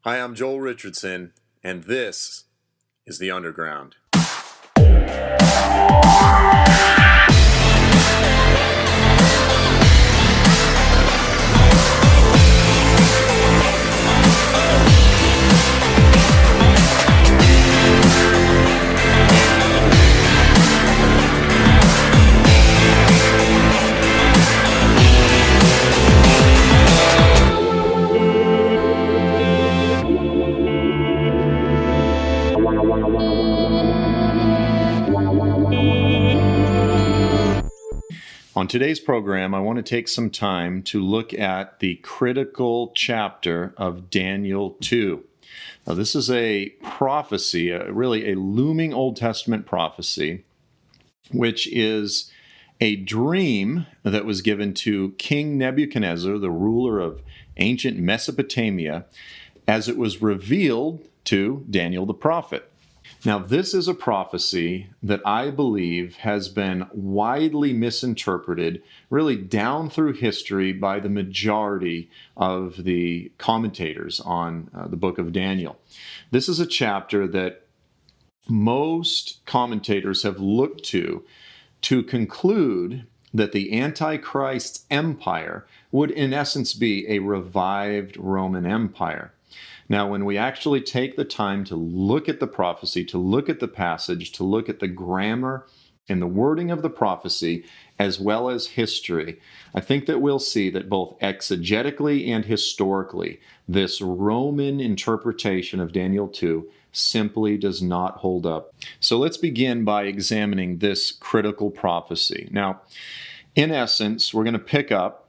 Hi, I'm Joel Richardson, and this is The Underground. On today's program, I want to take some time to look at the critical chapter of Daniel 2. Now, this is a prophecy, really a looming Old Testament prophecy, which is a dream that was given to King Nebuchadnezzar, the ruler of ancient Mesopotamia, as it was revealed to Daniel the prophet. Now, this is a prophecy that I believe has been widely misinterpreted, really down through history by the majority of the commentators on the book of Daniel. This is a chapter that most commentators have looked to conclude that the Antichrist's empire would in essence be a revived Roman Empire. Now, when we actually take the time to look at the prophecy, to look at the passage, to look at the grammar and the wording of the prophecy, as well as history, I think that we'll see that both exegetically and historically, this Roman interpretation of Daniel 2 simply does not hold up. So let's begin by examining this critical prophecy. Now, in essence, we're going to pick up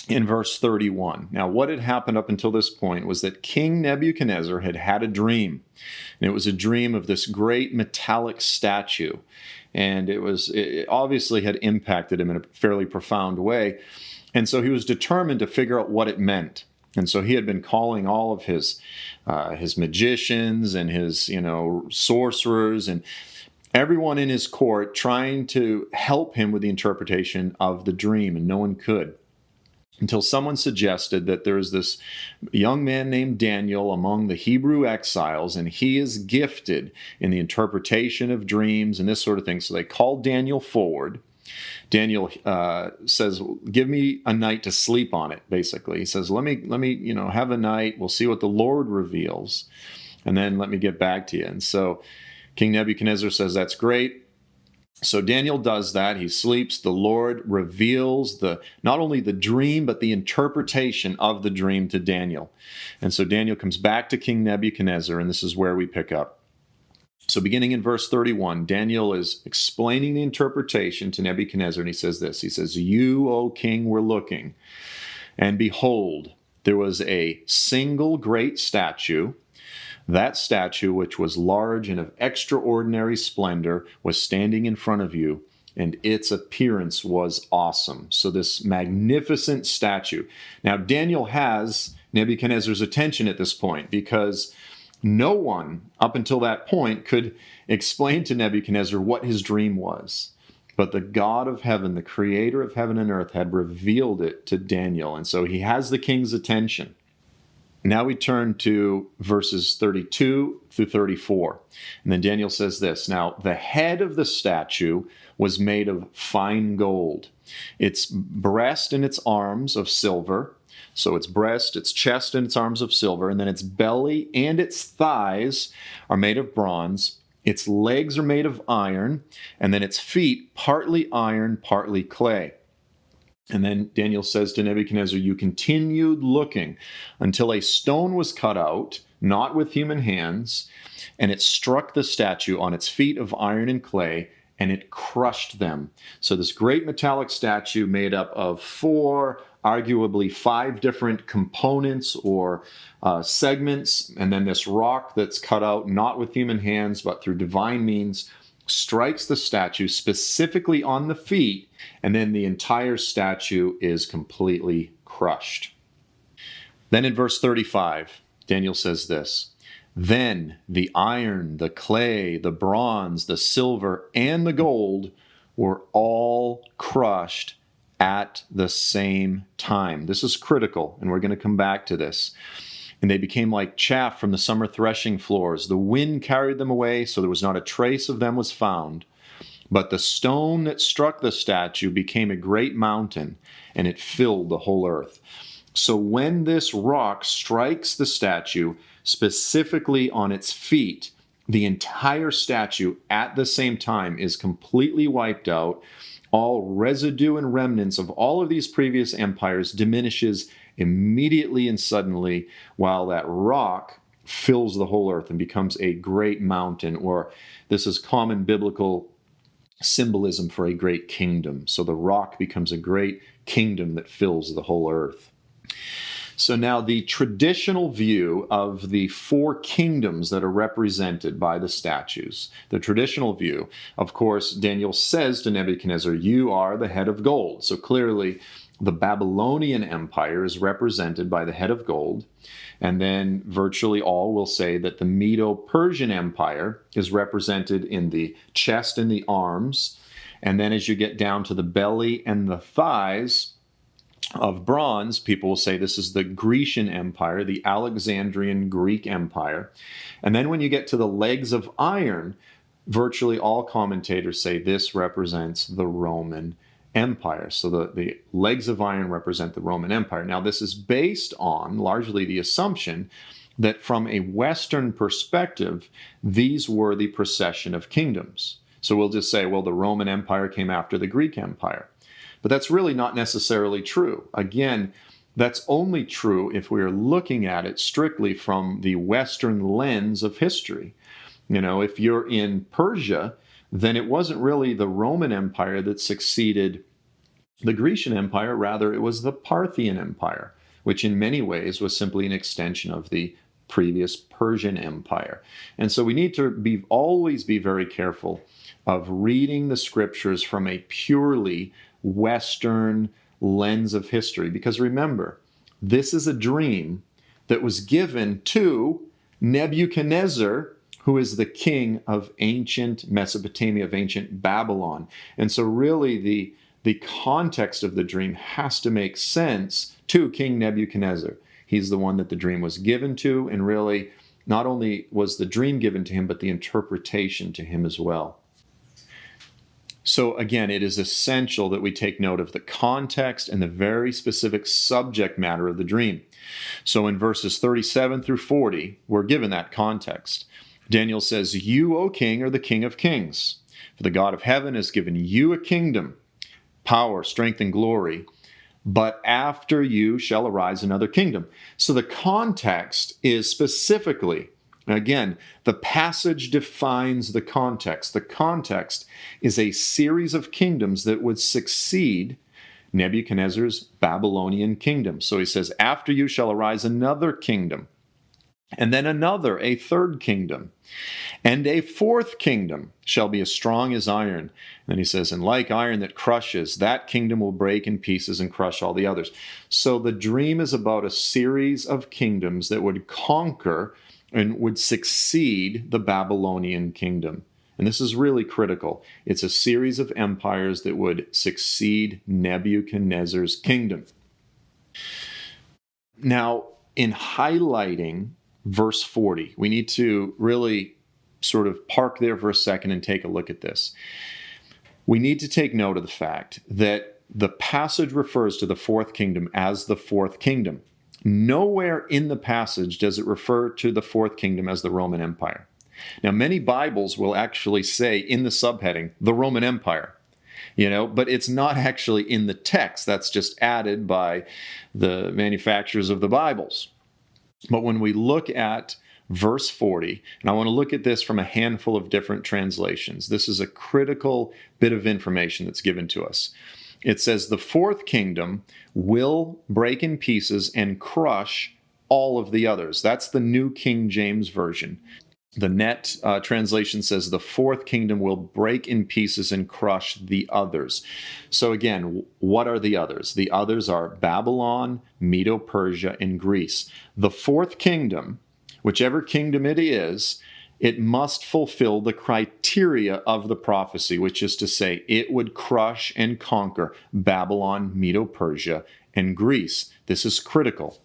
in verse 31. Now, what had happened up until this point was that King Nebuchadnezzar had had a dream. And it was a dream of this great metallic statue. And it obviously had impacted him in a fairly profound way. And so he was determined to figure out what it meant. And so he had been calling all of his magicians and his, sorcerers and everyone in his court trying to help him with the interpretation of the dream, and no one could. Until someone suggested that there is this young man named Daniel among the Hebrew exiles, and he is gifted in the interpretation of dreams and this sort of thing. So they called Daniel forward. Daniel says, "Give me a night to sleep on it." Basically, he says, "Let me, have a night. We'll see what the Lord reveals, and then let me get back to you." And so King Nebuchadnezzar says, "That's great." So Daniel does that. He sleeps. The Lord reveals not only the dream, but the interpretation of the dream to Daniel. And so Daniel comes back to King Nebuchadnezzar, and this is where we pick up. So beginning in verse 31, Daniel is explaining the interpretation to Nebuchadnezzar, and he says this. He says, "You, O king, were looking, and behold, there was a single great statue. That statue, which was large and of extraordinary splendor, was standing in front of you, and its appearance was awesome." So this magnificent statue. Now, Daniel has Nebuchadnezzar's attention at this point because no one up until that point could explain to Nebuchadnezzar what his dream was. But the God of heaven, the creator of heaven and earth, had revealed it to Daniel. And so he has the king's attention. Now we turn to verses 32 through 34. And then Daniel says this, "Now the head of the statue was made of fine gold, its breast and its arms of silver." So its breast, its chest, and its arms of silver. And then its belly and its thighs are made of bronze. Its legs are made of iron. And then its feet, partly iron, partly clay. And then Daniel says to Nebuchadnezzar, "You continued looking until a stone was cut out, not with human hands, and it struck the statue on its feet of iron and clay, and it crushed them." So this great metallic statue made up of 4, arguably 5 different components or segments, and then this rock that's cut out, not with human hands, but through divine means, strikes the statue specifically on the feet, and then the entire statue is completely crushed. Then in verse 35, Daniel says this, "Then the iron, the clay, the bronze, the silver, and the gold were all crushed at the same time." This is critical, and we're going to come back to this. and they became like chaff from the summer threshing floors. The wind carried them away, so there was not a trace of them was found. But the stone that struck the statue became a great mountain, and it filled the whole earth. So when this rock strikes the statue, specifically on its feet, the entire statue at the same time is completely wiped out. All residue and remnants of all of these previous empires diminishes immediately and suddenly, while that rock fills the whole earth and becomes a great mountain, or this is common biblical symbolism for a great kingdom. So the rock becomes a great kingdom that fills the whole earth. So now the traditional view of the four kingdoms that are represented by the statues, the traditional view, of course, Daniel says to Nebuchadnezzar, "You are the head of gold." So clearly the Babylonian Empire is represented by the head of gold. And then virtually all will say that the Medo-Persian Empire is represented in the chest and the arms. And then as you get down to the belly and the thighs of bronze, people will say this is the Grecian Empire, the Alexandrian Greek Empire. And then when you get to the legs of iron, virtually all commentators say this represents the Roman Empire. So the legs of iron represent the Roman Empire. Now, this is based on largely the assumption that from a Western perspective, these were the procession of kingdoms. So we'll just say, well, the Roman Empire came after the Greek Empire. But that's really not necessarily true. Again, that's only true if we are looking at it strictly from the Western lens of history. You know, if you're in Persia, then it wasn't really the Roman Empire that succeeded the Grecian Empire. Rather, it was the Parthian Empire, which in many ways was simply an extension of the previous Persian Empire. And so we need to always be very careful of reading the scriptures from a purely Western lens of history. Because remember, this is a dream that was given to Nebuchadnezzar, who is the king of ancient Mesopotamia, of ancient Babylon. And so really the context of the dream has to make sense to King Nebuchadnezzar. He's the one that the dream was given to, and really not only was the dream given to him, but the interpretation to him as well. So again, it is essential that we take note of the context and the very specific subject matter of the dream. So in verses 37 through 40, we're given that context. Daniel says, "You, O king, are the king of kings. For the God of heaven has given you a kingdom, power, strength, and glory. But after you shall arise another kingdom." So the context is specifically, again, the passage defines the context. The context is a series of kingdoms that would succeed Nebuchadnezzar's Babylonian kingdom. So he says, "After you shall arise another kingdom, and then another, a third kingdom, and a fourth kingdom shall be as strong as iron." And then he says, "And like iron that crushes, that kingdom will break in pieces and crush all the others." So the dream is about a series of kingdoms that would conquer and would succeed the Babylonian kingdom. And this is really critical. It's a series of empires that would succeed Nebuchadnezzar's kingdom. Now, in highlighting verse 40, we need to really sort of park there for a second and take a look at this. We need to take note of the fact that the passage refers to the fourth kingdom as the fourth kingdom. Nowhere in the passage does it refer to the fourth kingdom as the Roman Empire. Now, many Bibles will actually say in the subheading, the Roman Empire, but it's not actually in the text. That's just added by the manufacturers of the Bibles. But when we look at verse 40, and I want to look at this from a handful of different translations. This is a critical bit of information that's given to us. It says, "The fourth kingdom will break in pieces and crush all of the others." That's the New King James Version. The Net translation says, "The fourth kingdom will break in pieces and crush the others." So again, what are the others? The others are Babylon, Medo-Persia, and Greece. The fourth kingdom, whichever kingdom it is, it must fulfill the criteria of the prophecy, which is to say it would crush and conquer Babylon, Medo-Persia, and Greece. This is critical.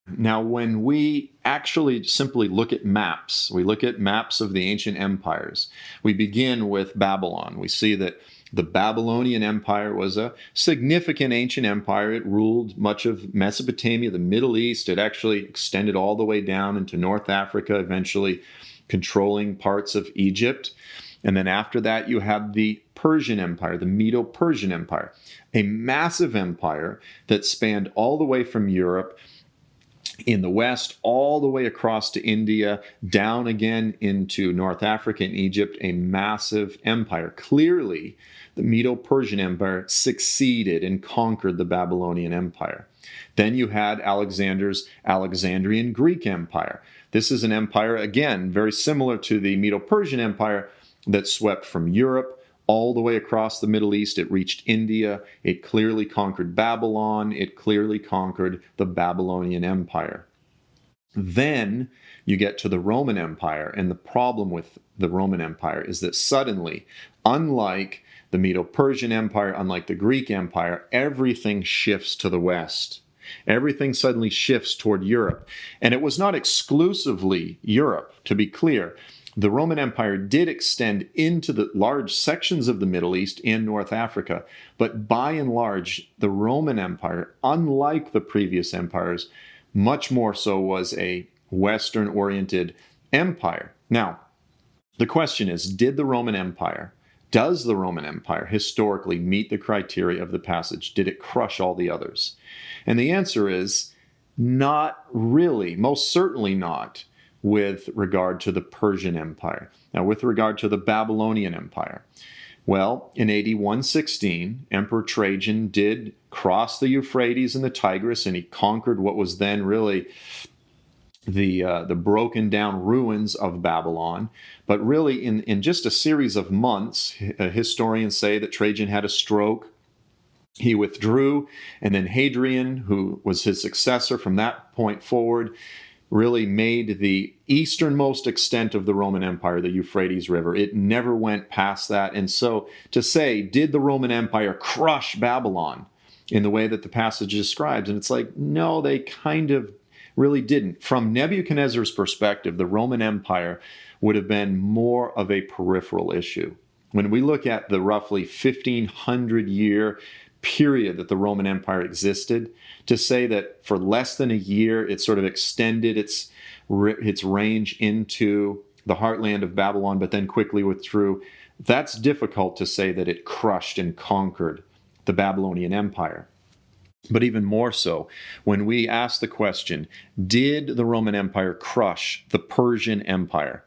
Now, when we actually simply look at maps, we look at maps of the ancient empires, we begin with Babylon. We see that the Babylonian Empire was a significant ancient empire. It ruled much of Mesopotamia, the Middle East. It actually extended all the way down into North Africa, eventually controlling parts of Egypt. And then after that, you have the Persian Empire, the Medo-Persian Empire, a massive empire that spanned all the way from Europe in the west, all the way across to India, down again into North Africa and Egypt, a massive empire. Clearly, the Medo-Persian Empire succeeded and conquered the Babylonian Empire. Then you had Alexander's Alexandrian Greek Empire. This is an empire, again, very similar to the Medo-Persian Empire that swept from Europe all the way across the Middle East. It reached India. It clearly conquered Babylon. It clearly conquered the Babylonian Empire. Then you get to the Roman Empire, and the problem with the Roman Empire is that suddenly, unlike the Medo-Persian Empire, unlike the Greek Empire, everything shifts to the west. Everything suddenly shifts toward Europe. And it was not exclusively Europe, to be clear. The Roman Empire did extend into the large sections of the Middle East and North Africa, but by and large, the Roman Empire, unlike the previous empires, much more so was a Western-oriented empire. Now, the question is, does the Roman Empire historically meet the criteria of the passage? Did it crush all the others? And the answer is not really, most certainly not, with regard to the Persian Empire. Now, with regard to the Babylonian Empire, well, in AD 116, Emperor Trajan did cross the Euphrates and the Tigris, and he conquered what was then really the broken down ruins of Babylon. But really, in just a series of months, historians say that Trajan had a stroke. He withdrew, and then Hadrian, who was his successor from that point forward, really made the easternmost extent of the Roman Empire, the Euphrates River. It never went past that. And so to say, did the Roman Empire crush Babylon in the way that the passage describes? And it's like, no, they kind of really didn't. From Nebuchadnezzar's perspective, the Roman Empire would have been more of a peripheral issue. When we look at the roughly 1,500-year period that the Roman Empire existed, to say that for less than a year it sort of extended its range into the heartland of Babylon, but then quickly withdrew, that's difficult to say that it crushed and conquered the Babylonian Empire. But even more so, when we ask the question, did the Roman Empire crush the Persian Empire?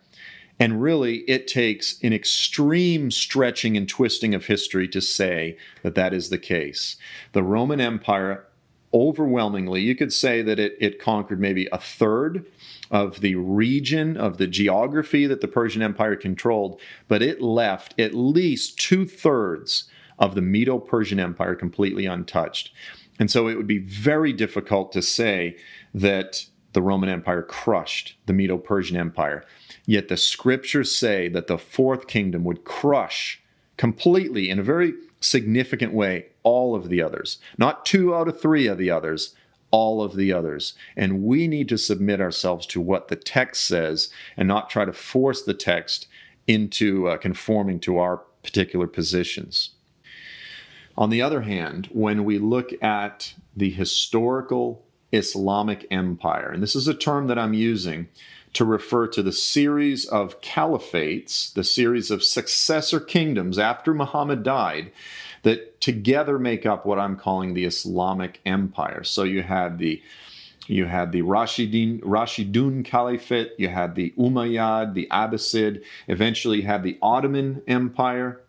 And really, it takes an extreme stretching and twisting of history to say that that is the case. The Roman Empire, overwhelmingly, you could say that it conquered maybe a third of the region, of the geography that the Persian Empire controlled, but it left at least 2/3 of the Medo-Persian Empire completely untouched. And so it would be very difficult to say that the Roman Empire crushed the Medo-Persian Empire. Yet the scriptures say that the fourth kingdom would crush completely, in a very significant way, all of the others. Not 2 out of 3 of the others, all of the others. And we need to submit ourselves to what the text says and not try to force the text into conforming to our particular positions. On the other hand, when we look at the historical Islamic empire, and this is a term that I'm using to refer to the series of caliphates, the series of successor kingdoms after Muhammad died, that together make up what I'm calling the Islamic empire. So you had the Rashidun Caliphate, you had the Umayyad, the Abbasid, eventually you had the Ottoman Empire.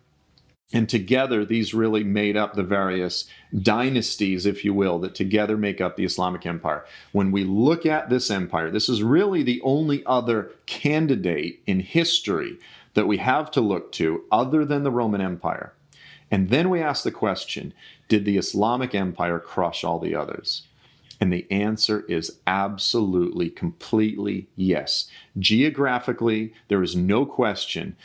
And together, these really made up the various dynasties, if you will, that together make up the Islamic Empire. When we look at this empire, this is really the only other candidate in history that we have to look to other than the Roman Empire. And then we ask the question, did the Islamic Empire crush all the others? And the answer is absolutely, completely yes. Geographically, there is no question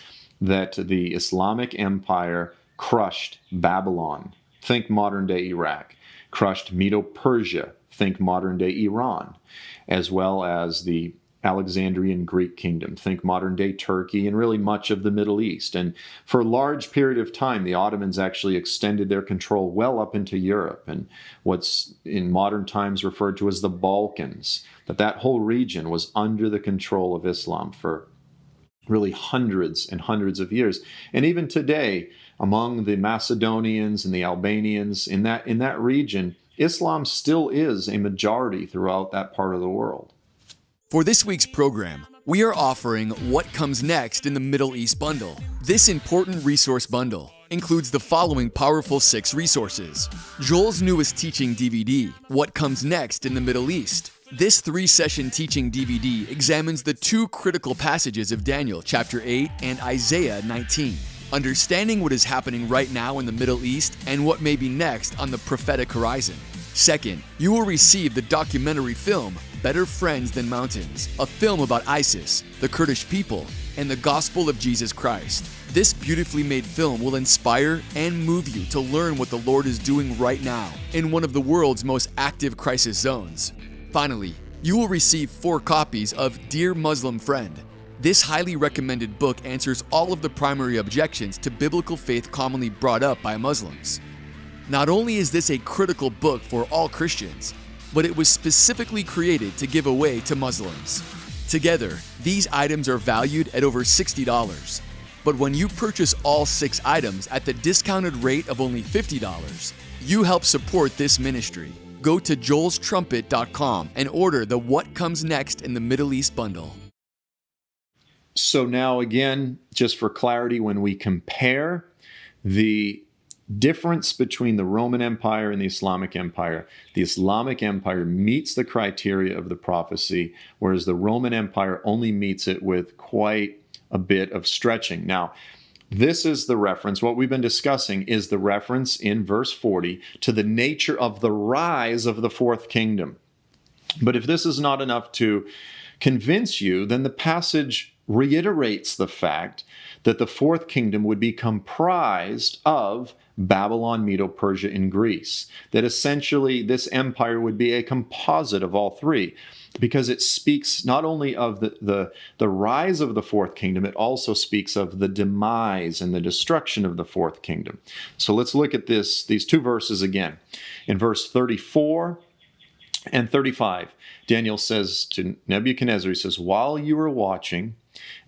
that the Islamic Empire crushed Babylon. Think modern-day Iraq. crushed Medo-Persia, think modern-day Iran, as well as the Alexandrian Greek kingdom, think modern-day Turkey, and really much of the Middle East. And for a large period of time, the Ottomans actually extended their control well up into Europe and what's in modern times referred to as the Balkans. That whole region was under the control of Islam for really hundreds and hundreds of years. And even today, among the Macedonians and the Albanians in that region, Islam still is a majority throughout that part of the world. For this week's program, we are offering What Comes Next in the Middle East Bundle. This important resource bundle includes the following powerful 6 resources. Joel's newest teaching DVD, What Comes Next in the Middle East. This 3-session teaching DVD examines the 2 critical passages of Daniel chapter 8 and Isaiah 19, understanding what is happening right now in the Middle East and what may be next on the prophetic horizon. Second, you will receive the documentary film, Better Friends Than Mountains, a film about ISIS, the Kurdish people, and the gospel of Jesus Christ. This beautifully made film will inspire and move you to learn what the Lord is doing right now in one of the world's most active crisis zones. Finally, you will receive 4 copies of Dear Muslim Friend. This highly recommended book answers all of the primary objections to biblical faith commonly brought up by Muslims. Not only is this a critical book for all Christians, but it was specifically created to give away to Muslims. Together, these items are valued at over $60. But when you purchase all 6 items at the discounted rate of only $50, you help support this ministry. Go to joelstrumpet.com and order the What Comes Next in the Middle East bundle. So now again, just for clarity, when we compare the difference between the Roman Empire and the Islamic Empire meets the criteria of the prophecy, whereas the Roman Empire only meets it with quite a bit of stretching. Now, this is the reference. What we've been discussing is the reference in verse 40 to the nature of the rise of the 4th kingdom. But if this is not enough to convince you, then the passage reiterates the fact that the 4th kingdom would be comprised of Babylon, Medo-Persia, and Greece. That essentially this empire would be a composite of all 3, because it speaks not only of the rise of the 4th kingdom, it also speaks of the demise and the destruction of the 4th kingdom. So let's look at these 2 verses again. In verse 34 and 35, Daniel says to Nebuchadnezzar, he says, "While you were watching,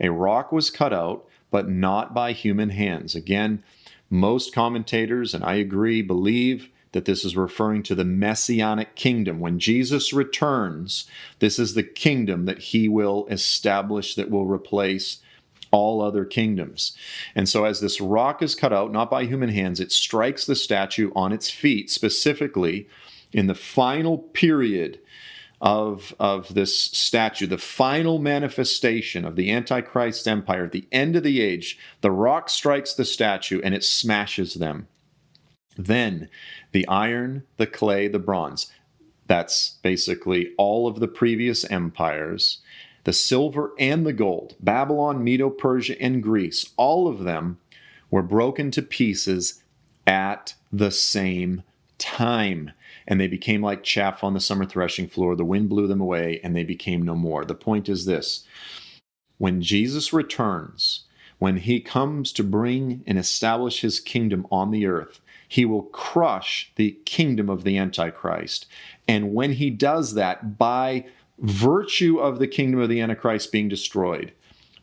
a rock was cut out, but not by human hands." Again, most commentators, and I agree, believe that this is referring to the Messianic kingdom. When Jesus returns, this is the kingdom that he will establish that will replace all other kingdoms. And so as this rock is cut out, not by human hands, it strikes the statue on its feet, specifically in the final period of this statue, the final manifestation of the Antichrist empire at the end of the age. The rock strikes the statue and it smashes them. Then the iron, the clay, the bronze, that's basically all of the previous empires, the silver and the gold, Babylon, Medo-Persia, and Greece, all of them were broken to pieces at the same time. And they became like chaff on the summer threshing floor. The wind blew them away, and they became no more. The point is this: when Jesus returns, when he comes to bring and establish his kingdom on the earth, he will crush the kingdom of the Antichrist. And when he does that, by virtue of the kingdom of the Antichrist being destroyed,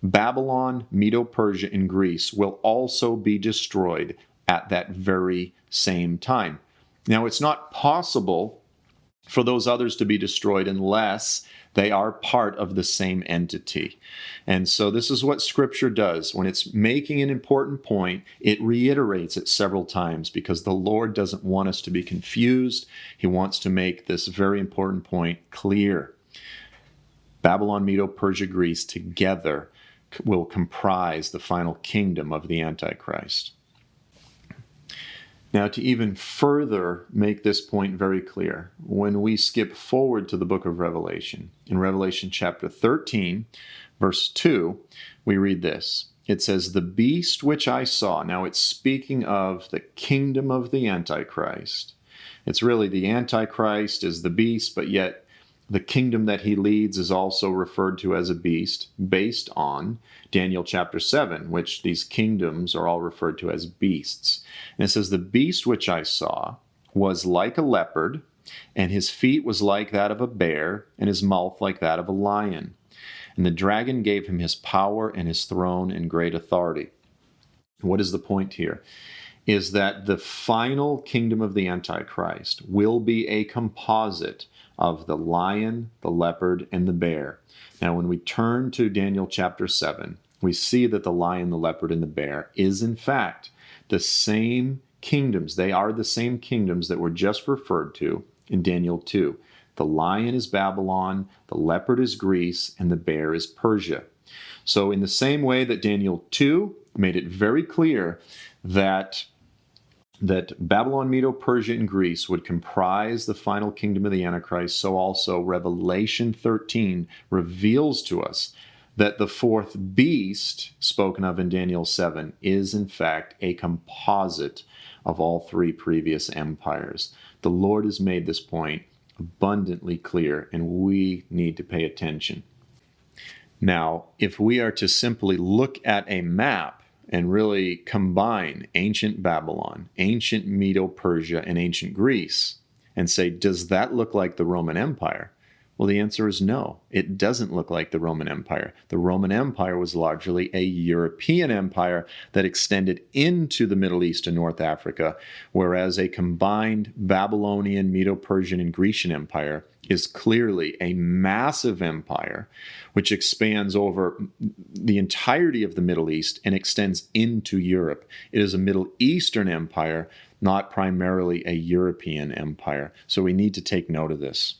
Babylon, Medo-Persia, and Greece will also be destroyed at that very same time. Now, it's not possible for those others to be destroyed unless they are part of the same entity. And so this is what Scripture does. When it's making an important point, it reiterates it several times because the Lord doesn't want us to be confused. He wants to make this very important point clear. Babylon, Medo-Persia, Greece together will comprise the final kingdom of the Antichrist. Now, to even further make this point very clear, when we skip forward to the book of Revelation, in Revelation chapter 13, verse 2, we read this. It says, "The beast which I saw," now it's speaking of the kingdom of the Antichrist, It's really the Antichrist is the beast, but yet the kingdom that he leads is also referred to as a beast based on Daniel chapter 7, which these kingdoms are all referred to as beasts. And it says, the beast which I saw was like a leopard, and his feet was like that of a bear, and his mouth like that of a lion. And the dragon gave him his power and his throne and great authority. What is the point here? Is that the final kingdom of the Antichrist will be a composite of the lion, the leopard, and the bear. Now, when we turn to Daniel chapter 7, we see that the lion, the leopard, and the bear is in fact the same kingdoms. They are the same kingdoms that were just referred to in Daniel 2. The lion is Babylon, the leopard is Greece, and the bear is Persia. So in the same way that Daniel 2 made it very clear that Babylon, Medo, Persia, and Greece would comprise the final kingdom of the Antichrist, so also Revelation 13 reveals to us that the fourth beast spoken of in Daniel 7 is in fact a composite of all three previous empires. The Lord has made this point abundantly clear, and we need to pay attention. Now, if we are to simply look at a map and really combine ancient Babylon, ancient Medo-Persia, and ancient Greece, and say, does that look like the Roman Empire? Well, the answer is no. It doesn't look like the Roman Empire. The Roman Empire was largely a European empire that extended into the Middle East and North Africa, whereas a combined Babylonian, Medo-Persian, and Grecian empire is clearly a massive empire which expands over the entirety of the Middle East and extends into Europe. It is a Middle Eastern empire, not primarily a European empire. So we need to take note of this.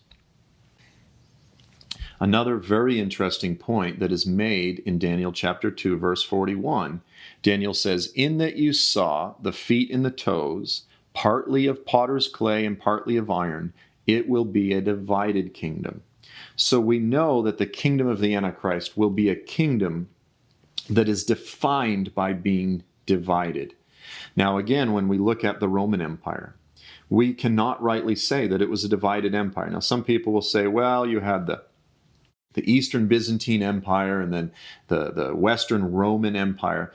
Another very interesting point that is made in Daniel chapter 2, verse 41, Daniel says, in that you saw the feet and the toes, partly of potter's clay and partly of iron, it will be a divided kingdom. So we know that the kingdom of the Antichrist will be a kingdom that is defined by being divided. Now again, when we look at the Roman Empire, we cannot rightly say that it was a divided empire. Now some people will say, well, you had the Eastern Byzantine Empire and then the Western Roman Empire.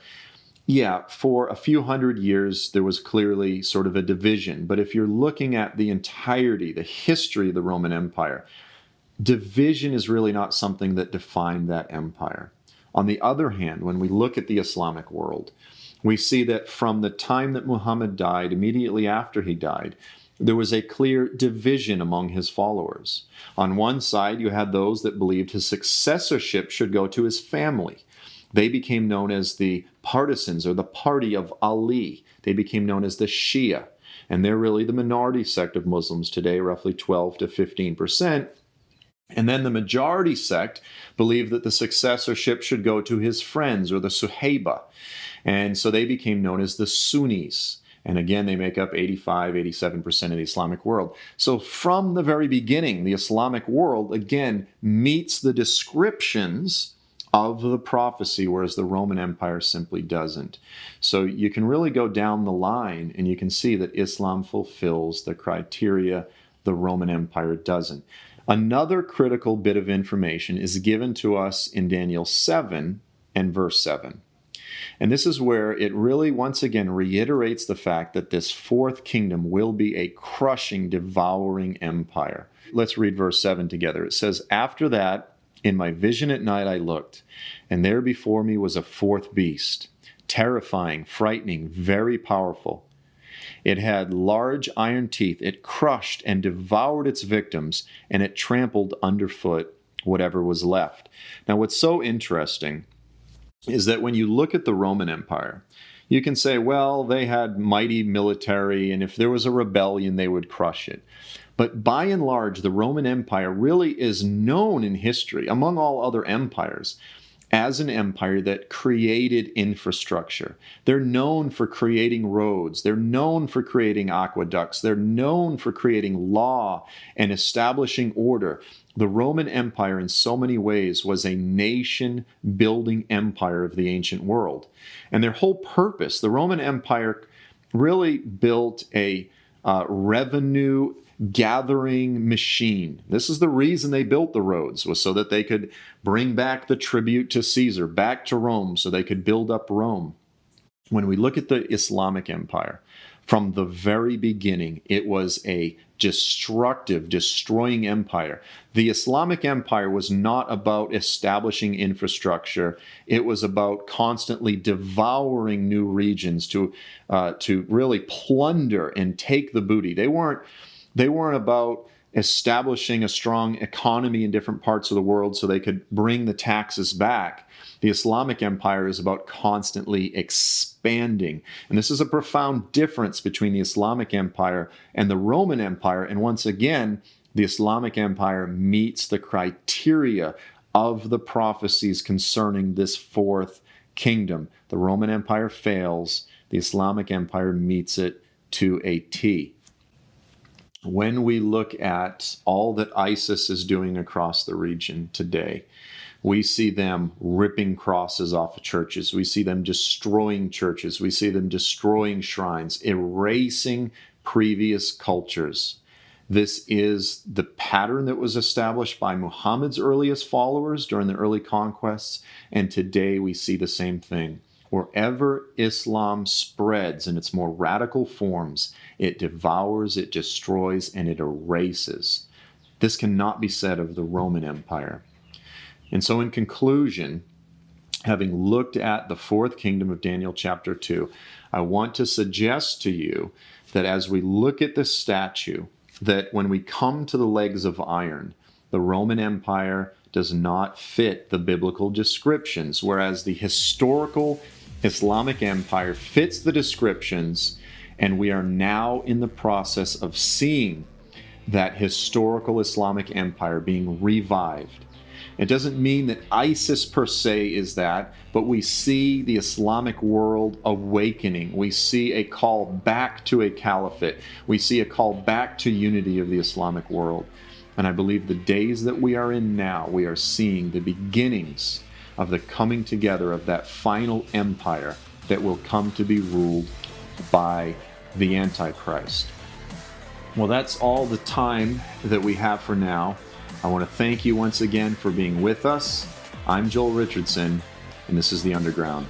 Yeah, for a few hundred years, there was clearly sort of a division. But if you're looking at the entirety, the history of the Roman Empire, division is really not something that defined that empire. On the other hand, when we look at the Islamic world, we see that from the time that Muhammad died, immediately after he died, there was a clear division among his followers. On one side, you had those that believed his successorship should go to his family. They became known as the partisans or the party of Ali. They became known as the Shia. And they're really the minority sect of Muslims today, roughly 12 to 15%. And then the majority sect believed that the successorship should go to his friends or the Suhayba. And so they became known as the Sunnis. And again, they make up 85, 87% of the Islamic world. So from the very beginning, the Islamic world, again, meets the descriptions of the prophecy, whereas the Roman Empire simply doesn't. So you can really go down the line and you can see that Islam fulfills the criteria the Roman Empire doesn't. Another critical bit of information is given to us in Daniel 7 and verse 7. And this is where it really once again reiterates the fact that this fourth kingdom will be a crushing, devouring empire. Let's read verse 7 together. It says, after that, in my vision at night I looked, and there before me was a fourth beast, terrifying, frightening, very powerful. It had large iron teeth. It crushed and devoured its victims, and it trampled underfoot whatever was left. Now, what's so interesting is that when you look at the Roman Empire, you can say, well, they had mighty military, and if there was a rebellion, they would crush it. But by and large, the Roman Empire really is known in history, among all other empires, as an empire that created infrastructure. They're known for creating roads. They're known for creating aqueducts. They're known for creating law and establishing order. The Roman Empire, in so many ways, was a nation-building empire of the ancient world. And their whole purpose, the Roman Empire really built a revenue gathering machine. This is the reason they built the roads, was so that they could bring back the tribute to Caesar, back to Rome, so they could build up Rome. When we look at the Islamic Empire, from the very beginning, it was a destructive, destroying empire. The Islamic Empire was not about establishing infrastructure. It was about constantly devouring new regions to really plunder and take the booty. They weren't about establishing a strong economy in different parts of the world so they could bring the taxes back. The Islamic Empire is about constantly expanding. And this is a profound difference between the Islamic Empire and the Roman Empire. And once again, the Islamic Empire meets the criteria of the prophecies concerning this fourth kingdom. The Roman Empire fails. The Islamic Empire meets it to a T. When we look at all that ISIS is doing across the region today, we see them ripping crosses off of churches. We see them destroying churches. We see them destroying shrines, erasing previous cultures. This is the pattern that was established by Muhammad's earliest followers during the early conquests, and today we see the same thing. Wherever Islam spreads in its more radical forms, it devours, it destroys, and it erases. This cannot be said of the Roman Empire. And so in conclusion, having looked at the fourth kingdom of Daniel chapter 2, I want to suggest to you that as we look at this statue, that when we come to the legs of iron, the Roman Empire does not fit the biblical descriptions, whereas the historical Islamic Empire fits the descriptions, and we are now in the process of seeing that historical Islamic Empire being revived. It doesn't mean that ISIS per se is that, but we see the Islamic world awakening. We see a call back to a caliphate. We see a call back to unity of the Islamic world. And I believe the days that we are in now, we are seeing the beginnings of the coming together of that final empire that will come to be ruled by the Antichrist. Well, that's all the time that we have for now. I want to thank you once again for being with us. I'm Joel Richardson, and this is The Underground.